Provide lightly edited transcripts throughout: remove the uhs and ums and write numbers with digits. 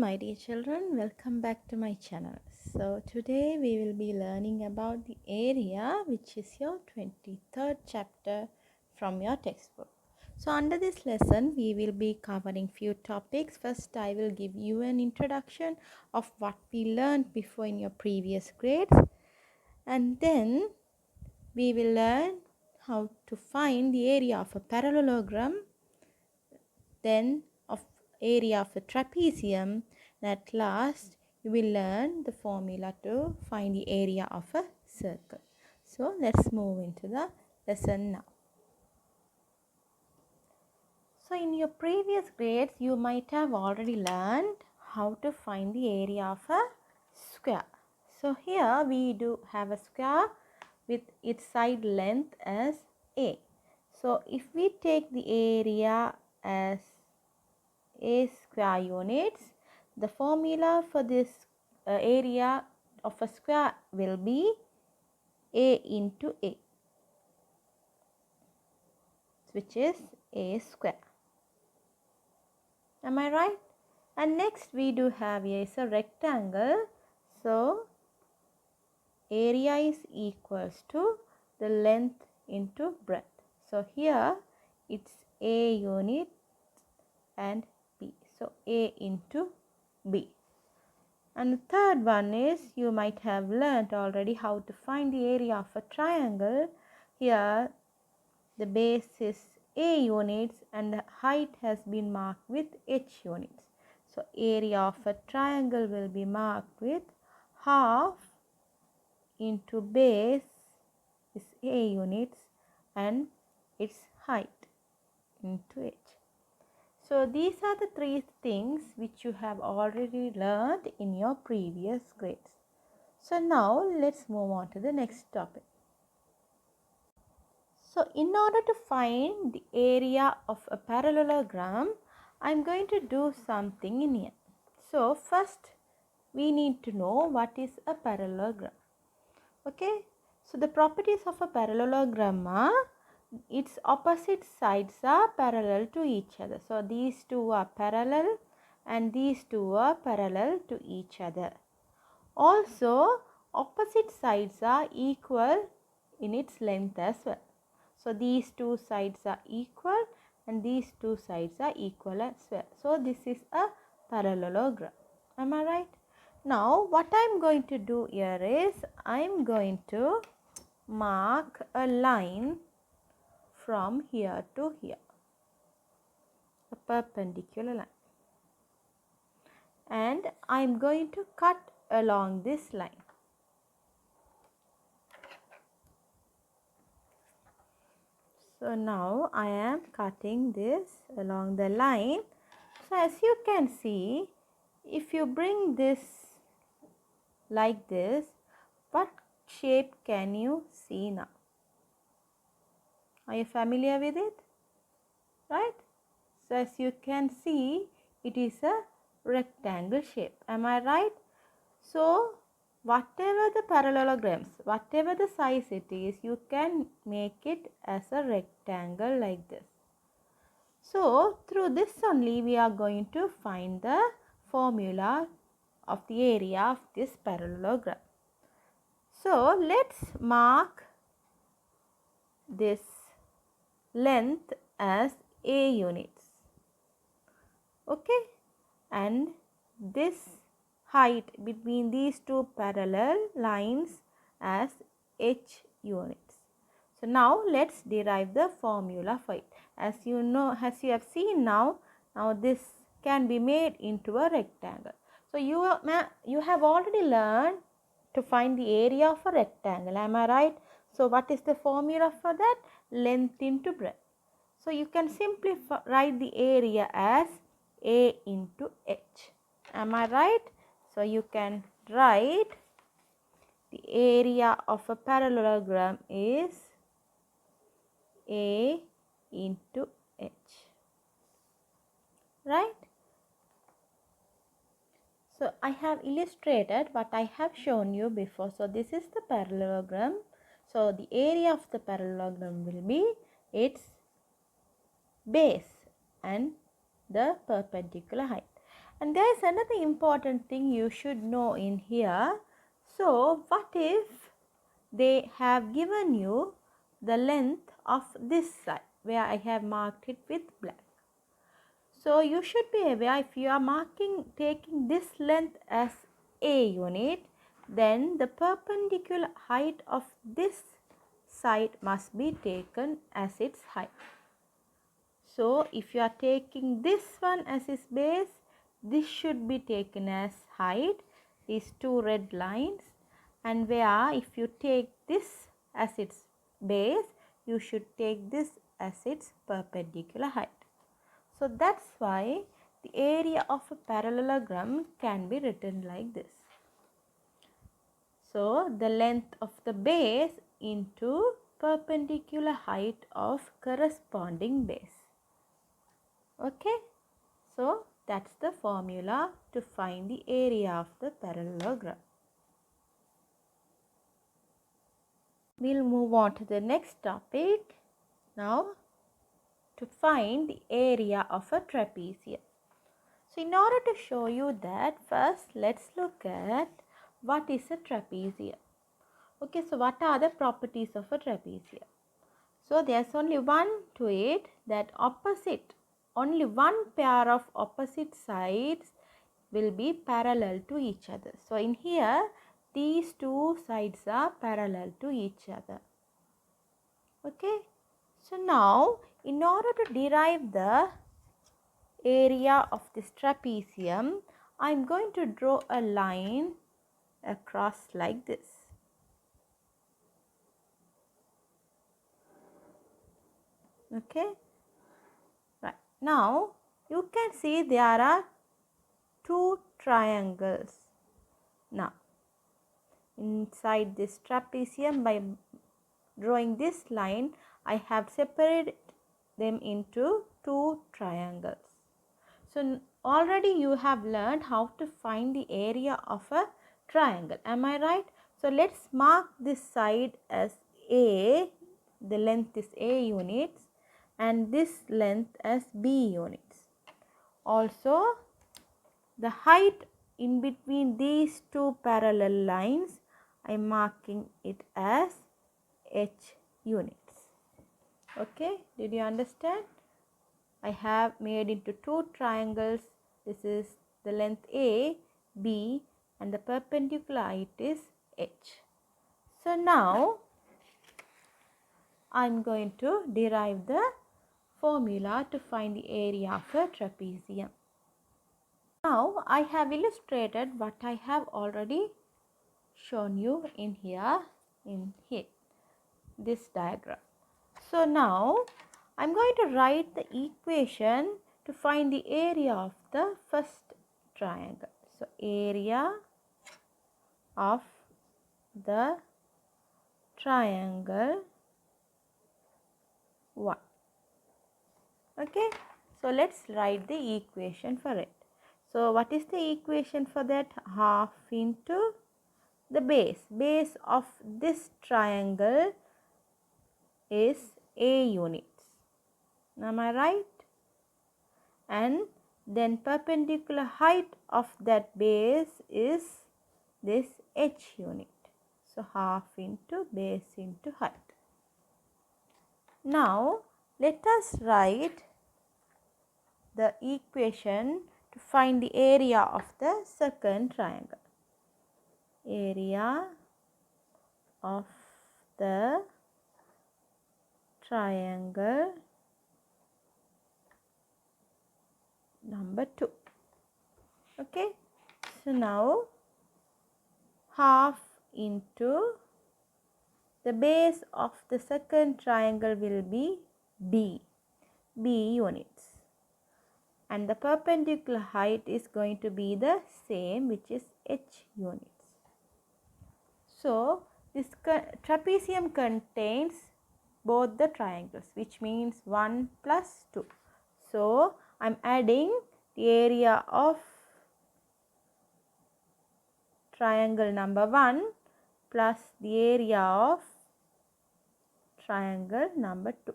my dear children, welcome back to my channel. So today we will be learning about the area, which is your 23rd chapter from your textbook. So under this lesson we will be covering few topics. First I will give you an introduction of what we learned before in your previous grades, and then we will learn how to find the area of a parallelogram, then of area of a trapezium, and at last you will learn the formula to find the area of a circle. So let's move into the lesson now. So in your previous grades you might have already learned how to find the area of a square. So here we do have a square with its side length as a. So if we take the area as a square units, the formula for this area of a square will be a into a, which is a square. Am I right? And next we do have here is a rectangle. So area is equals to the length into breadth. So here it's a unit and b. So a into b. And the third one is, you might have learnt already how to find the area of a triangle. Here the base is a units and the height has been marked with h units. So area of a triangle will be marked with half into base is a units and its height into h. So these are the three things which you have already learned in your previous grades. So now let's move on to the next topic. So in order to find the area of a parallelogram, I am going to do something in here. So first we need to know what is a parallelogram. Okay. So the properties of a parallelogram are, its opposite sides are parallel to each other. So these two are parallel and these two are parallel to each other. Also opposite sides are equal in its length as well. So these two sides are equal and these two sides are equal as well. So this is a parallelogram. Am I right? Now what I am going to do here is, I am going to mark a line from here to here, a perpendicular line, and I am going to cut along this line. So now I am cutting this along the line. So as you can see, if you bring this like this, what shape can you see now? Are you familiar with it? Right? So as you can see, it is a rectangle shape. Am I right? So whatever the parallelograms, whatever the size it is, you can make it as a rectangle like this. So through this only we are going to find the formula of the area of this parallelogram. So let's mark this length as a units. Okay, and this height between these two parallel lines as h units. So now let's derive the formula for it. As you know, as you have seen now this can be made into a rectangle. So you have already learned to find the area of a rectangle. Am I right? So what is the formula for that? Length into breadth. So you can simply write the area as a into h. Am I right? So you can write the area of a parallelogram is a into h. Right? So I have illustrated what I have shown you before. So this is the parallelogram. So the area of the parallelogram will be its base and the perpendicular height. And there is another important thing you should know in here. So what if they have given you the length of this side where I have marked it with black. So you should be aware, if you are taking this length as a unit, then the perpendicular height of this side must be taken as its height. So if you are taking this one as its base, this should be taken as height, these two red lines, and where if you take this as its base, you should take this as its perpendicular height. So that's why the area of a parallelogram can be written like this. So the length of the base into perpendicular height of corresponding base. Okay, so that's the formula to find the area of the parallelogram. We'll move on to the next topic now, to find the area of a trapezium. So in order to show you that, first let's look at what is a trapezium. Okay, so what are the properties of a trapezium? So there's only one to it, that only one pair of opposite sides will be parallel to each other. So in here, these two sides are parallel to each other. Okay, so now in order to derive the area of this trapezium, I am going to draw a line across like this. Okay, right, now you can see there are two triangles. Now inside this trapezium, by drawing this line, I have separated them into two triangles. So already you have learned how to find the area of a triangle. Am I right? So let's mark this side as A. The length is A units and this length as B units. Also, the height in between these two parallel lines, I am marking it as H units. Okay, did you understand? I have made into two triangles. This is the length A, B, and the perpendicular height is H. So now I am going to derive the formula to find the area of a trapezium. Now I have illustrated what I have already shown you in here, this diagram. So now I am going to write the equation to find the area of the first triangle. So area of the triangle 1. Okay, so let's write the equation for it. So what is the equation for that? Half into the base of this triangle is A units. Am I right? And then perpendicular height of that base is this H unit. So half into base into height. Now let us write the equation to find the area of the second triangle. Area of the triangle number 2. Okay, so now half into the base of the second triangle will be B units, and the perpendicular height is going to be the same, which is H units. So this trapezium contains both the triangles, which means 1 plus 2. So I am adding the area of triangle number 1 plus the area of triangle number 2.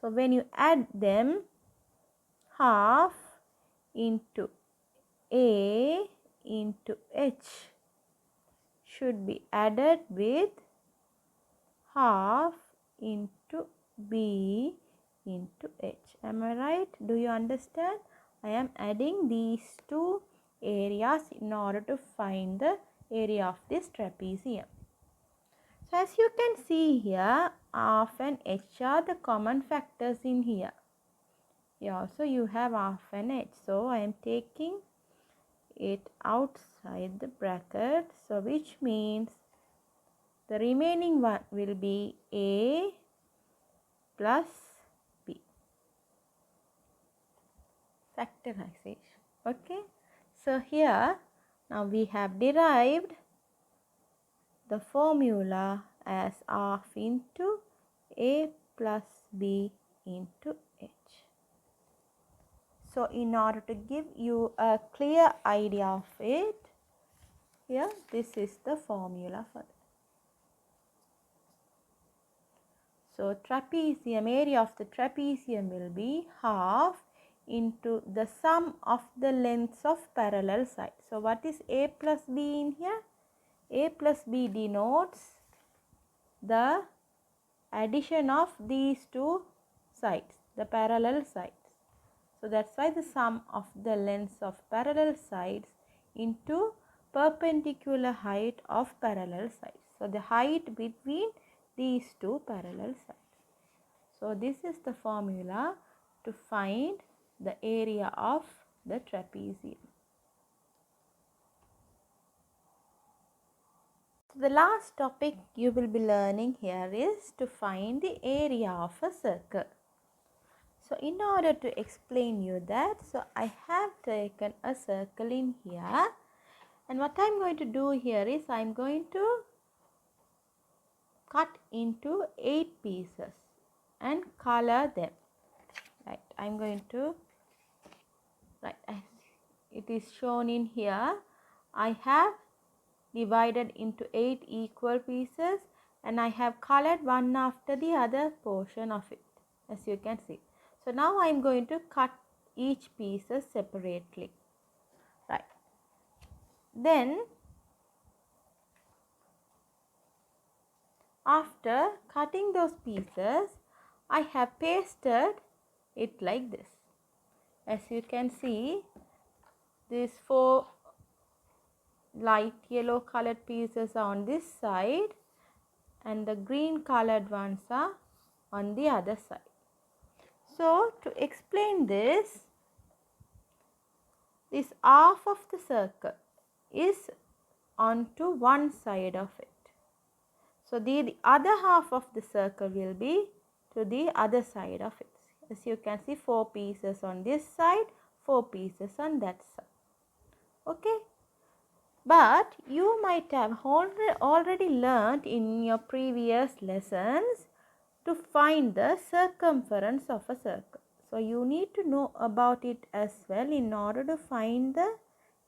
So when you add them, half into A into H should be added with half into B into H. Am I right? Do you understand? I am adding these two areas in order to find the area of this trapezium. So as you can see here, half and H are the common factors in here. Here also you have half and H. So I am taking it outside the bracket. So which means the remaining one will be A plus B. Factorization. Okay. So here now we have derived the formula as half into A plus B into H. So in order to give you a clear idea of it, here this is the formula for that. So trapezium, area of the trapezium will be half into the sum of the lengths of parallel sides. So what is A plus B in here? A plus B denotes the addition of these two sides, the parallel sides. So that's why the sum of the lengths of parallel sides into perpendicular height of parallel sides. So the height between these two parallel sides. So this is the formula to find the area of the trapezium. So the last topic you will be learning here is to find the area of a circle. So in order to explain you that, so I have taken a circle in here, and what I am going to do here is I am going to cut into 8 pieces and color them. Right, I am going to, right, it is shown in here. I have divided into 8 equal pieces and I have colored one after the other portion of it, as you can see. So now I am going to cut each pieces separately. Right. Then after cutting those pieces, I have pasted it like this. As you can see, these 4 light yellow colored pieces are on this side and the green colored ones are on the other side. So to explain this half of the circle is onto one side of it. So the other half of the circle will be to the other side of it. As you can see, 4 pieces on this side, 4 pieces on that side. Okay. But you might have already learnt in your previous lessons to find the circumference of a circle. So you need to know about it as well in order to find the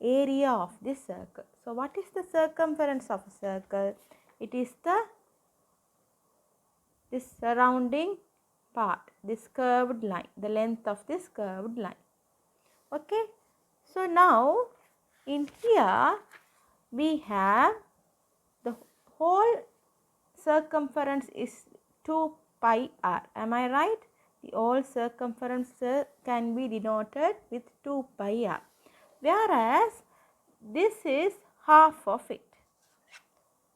area of this circle. So what is the circumference of a circle? It is this surrounding part, this curved line, the length of this curved line. Okay. So now in here we have the whole circumference is 2 pi r. Am I right? The whole circumference can be denoted with 2 pi r. Whereas this is half of it.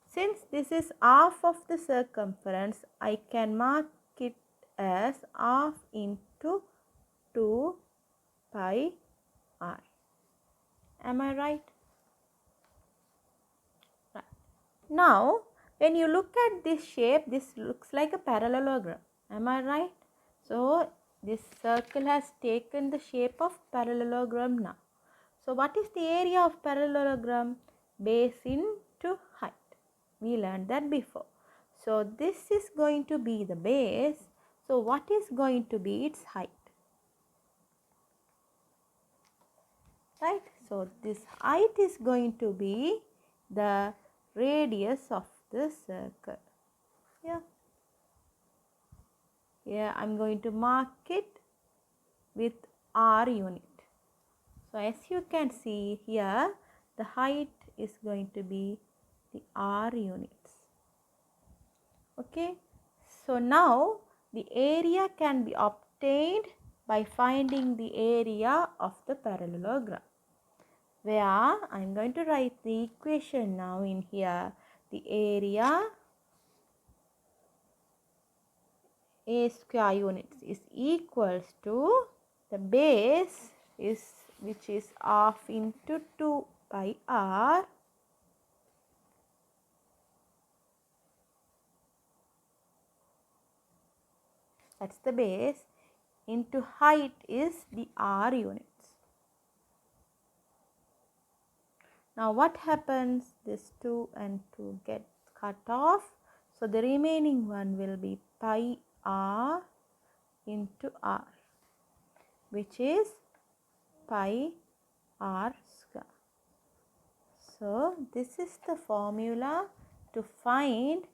Since this is half of the circumference, I can mark it as half into 2 pi r. Am I right? Right. Now, when you look at this shape, this looks like a parallelogram. Am I right? So, this circle has taken the shape of parallelogram now. So, what is the area of parallelogram? Base into height. We learned that before. So, this is going to be the base. So, what is going to be its height? Right? So, this height is going to be the radius of the circle. Yeah. Here I am going to mark it with r unit. So as you can see here, the height is going to be the R units. Okay, so now the area can be obtained by finding the area of the parallelogram, where I am going to write the equation now in here. The area A square units is equals to the base is, which is half into 2 by R, that's the base, into height is the R units. Now what happens? This 2 and 2 get cut off. So the remaining one will be pi R into R, which is pi R square. So this is the formula to find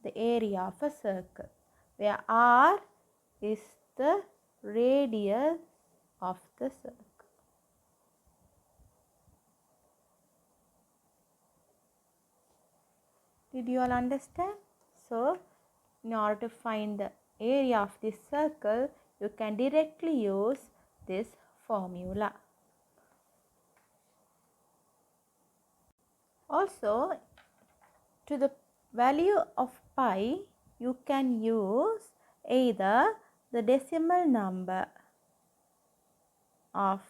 the area of a circle, where R is the radius of the circle. Did you all understand? So in order to find the area of this circle, you can directly use this formula. Also, to the value of pi, you can use either the decimal number of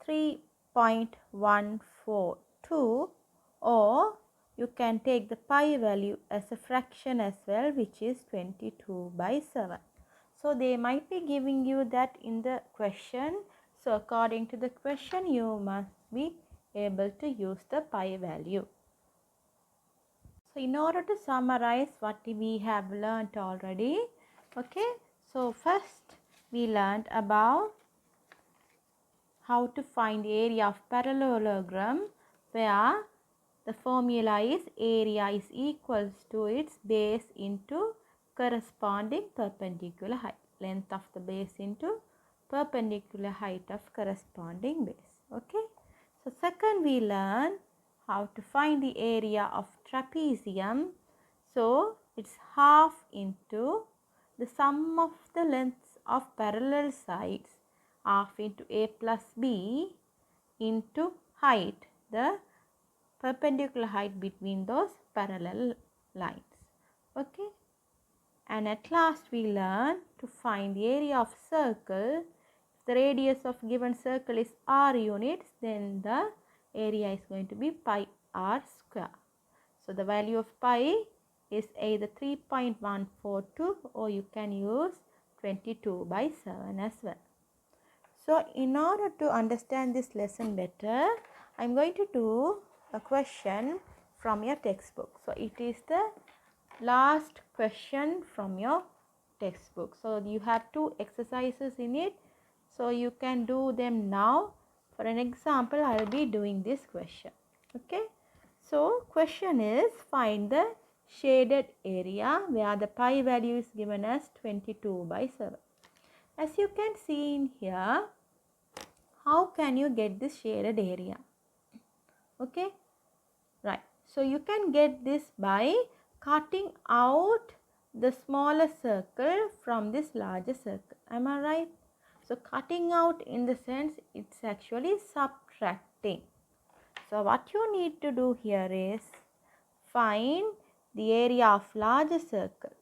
3.142, or you can take the pi value as a fraction as well, which is 22 by 7. So they might be giving you that in the question. So according to the question, you must be able to use the pi value. So in order to summarize what we have learnt already, okay, so first we learnt about how to find the area of parallelogram, where the formula is area is equals to its base into corresponding perpendicular height, length of the base into perpendicular height of corresponding base. Okay, so second we learn how to find the area of trapezium. So it's half into the sum of the lengths of parallel sides, half into a plus b into height, the perpendicular height between those parallel lines. Okay, and at last we learn to find the area of circle. If the radius of given circle is r units, then the area is going to be pi r square. So the value of pi is either 3.142 or you can use 22 by 7 as well. So in order to understand this lesson better, I am going to do a question from your textbook. So it is the last question from your textbook. So you have 2 exercises in it. So you can do them now. For an example, I will be doing this question. Okay. So question is, find the shaded area where the pi value is given as 22 by 7. As you can see in here, how can you get this shaded area? Okay, right. So you can get this by cutting out the smaller circle from this larger circle. Am I right? So cutting out in the sense it's actually subtracting. So what you need to do here is find the area of larger circle.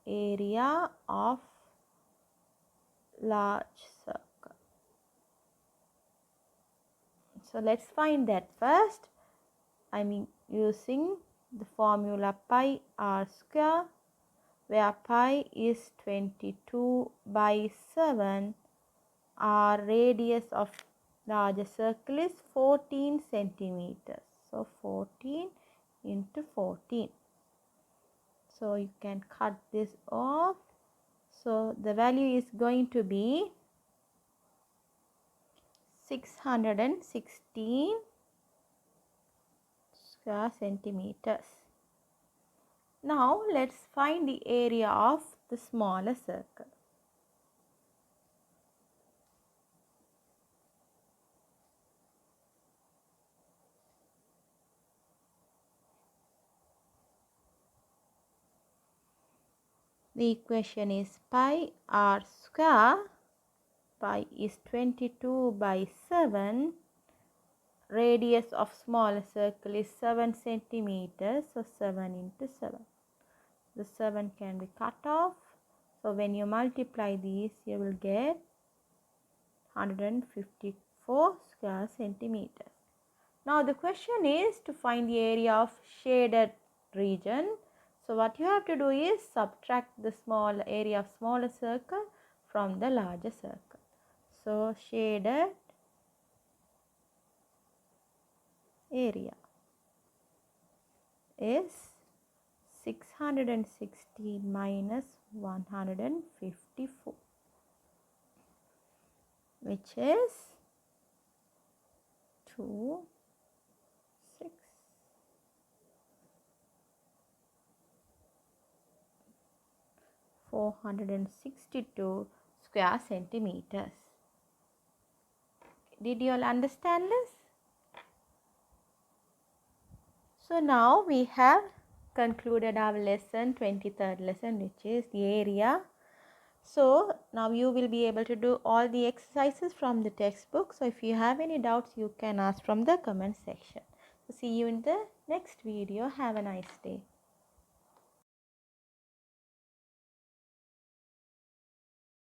Area of large circle. So let's find that first. I mean using the formula pi r square, where pi is 22 by 7. Our radius of larger circle is 14 centimeters. So 14 into 14. So you can cut this off. So the value is going to be 616 square centimeters. Now let's find the area of the smaller circle. The equation is pi r square. Pi is 22 by 7. Radius of small circle is 7 centimeters. So 7 into 7. The 7 can be cut off. So when you multiply these, you will get 154 square centimeters. Now the question is to find the area of shaded region. So what you have to do is subtract the small area of smaller circle from the larger circle. So shaded area is 660 minus 154, which is 2, 6. 462 square centimeters. Did you all understand this? So now we have concluded our lesson, 23rd lesson, which is the area. So now you will be able to do all the exercises from the textbook. So if you have any doubts, you can ask from the comment section. So see you in the next video. Have a nice day.